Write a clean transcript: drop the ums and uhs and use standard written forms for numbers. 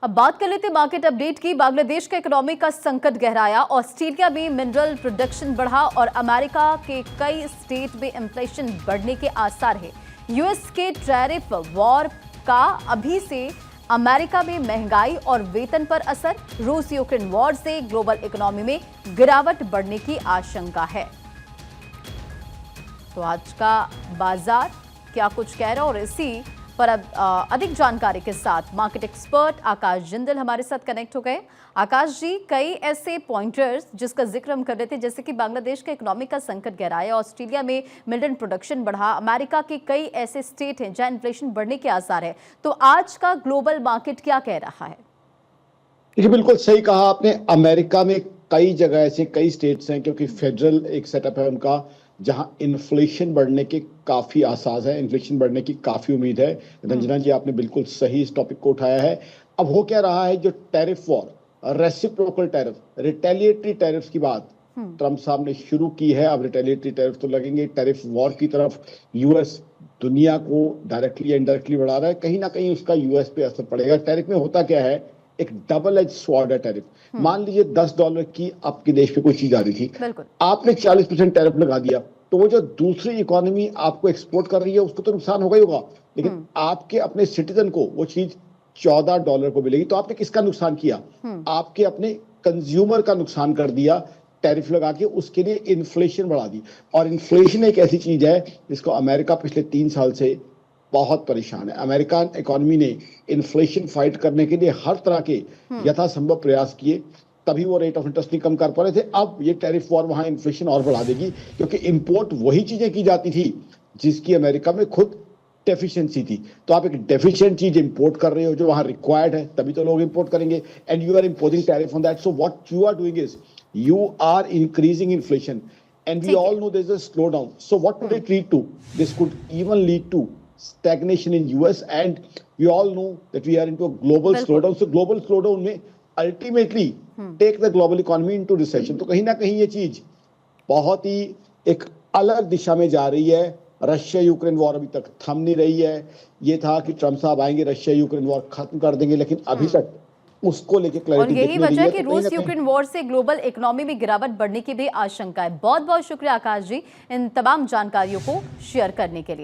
अब बात कर लेते हैं मार्केट अपडेट की। बांग्लादेश के इकोनॉमी का संकट गहराया, ऑस्ट्रेलिया में मिनरल प्रोडक्शन बढ़ा और अमेरिका के कई स्टेट में इन्फ्लेशन बढ़ने के आसार है। यूएस के टैरिफ वॉर का अभी से अमेरिका में महंगाई और वेतन पर असर। रूस यूक्रेन वॉर से ग्लोबल इकोनॉमी में गिरावट बढ़ने की आशंका है। तो आज का बाजार क्या कुछ कह रहा है और इसी पर अब अधिक जानकारी के साथ मार्केट एक्सपर्ट आकाश जिंदल हमारे साथ कनेक्ट हो गए। आकाश जी, कई ऐसे पॉइंटर्स जिसका जिक्र हम कर रहे थे, जैसे कि बांग्लादेश का इकोनॉमिक का संकट गहराया, ऑस्ट्रेलिया में मिलियन प्रोडक्शन बढ़ा, अमेरिका के कई ऐसे स्टेट हैं जहां इन्फ्लेशन बढ़ने के आसार है। तो आज का ग्लोबल मार्केट क्या कह रहा है? देखिए, बिल्कुल सही कहा आपने। अमेरिका में कई जगह ऐसे कई स्टेट्स हैं, क्योंकि फेडरल एक सेटअप है उनका, जहां इन्फ्लेशन बढ़ने के काफी आसार है, इन्फ्लेशन बढ़ने की काफी उम्मीद है। रंजना जी, आपने बिल्कुल सही इस टॉपिक को उठाया है। अब हो क्या रहा है, जो tariff war, reciprocal tariff, retaliatory tariff की बात ट्रंप साहब ने शुरू की है। अब रिटेलिएटरी टैरिफ तो लगेंगे। टैरिफ वॉर की तरफ यूएस दुनिया को डायरेक्टली या इनडायरेक्टली बढ़ा रहा है। कहीं ना कहीं उसका यूएस पे असर पड़ेगा। टैरिफ में होता क्या है, एक डबल एज स्वॉर्ड है टैरिफ। मान लीजिए $10 की आपके देश पे कोई चीज आ रही थी, आपने 40% टैरिफ लगा दिया, तो वो जो दूसरी इकोनॉमी आपको एक्सपोर्ट कर रही है उसको तो नुकसान होगा ही होगा, लेकिन आपके अपने सिटीजन को वो चीज $14 को मिलेगी। तो आपने किसका नुकसान किया? आपके अपने कंज्यूमर का नुकसान कर दिया टैरिफ लगा के, उसके लिए इन्फ्लेशन बढ़ा दी। और इन्फ्लेशन एक ऐसी चीज है जिसको अमेरिका पिछले 3 साल से बहुत परेशान है। अमेरिकन इकोनॉमी ने इन्फ्लेशन फाइट करने के लिए हर तरह के यथासंभव प्रयास किए, तभी वो रेट ऑफ इंटरेस्ट नहीं कम कर पा रहे थे। अब ये टैरिफ वॉर वहां इन्फ्लेशन और बढ़ा देगी, क्योंकि इंपोर्ट वही चीजें की जाती थी जिसकी अमेरिका में खुद डेफिशिएंसी थी। तो आप एक डेफिशिएंट चीज इंपोर्ट कर रहे हो जो वहां रिक्वायर्ड है, तभी तो लोग इंपोर्ट करेंगे, and you are imposing tariff on that. So what you are doing is you are increasing inflation, and we all know there's a slowdown. So what could it lead to? This could even lead to stagnation in US, and we all know that we are into a global slowdown. So global slowdown may ultimately take the global economy into recession. तो कहीं ना कहीं ये चीज बहुत ही एक अलग दिशा में जा रही है। रशिया यूक्रेन वॉर अभी तक थम नहीं रही है। ये था कि ट्रम्प साहब आएंगे, रशिया यूक्रेन वॉर खत्म कर देंगे, लेकिन अभी तक उसको लेके क्लैरिटी और यही वजह है कि रूस यूक्रेन वॉर से ग्लोबल इकोनॉमी में गिरावट बढ़ने की भी आशंका है। बहुत बहुत शुक्रिया आकाश जी इन तमाम जानकारियों को शेयर करने के लिए।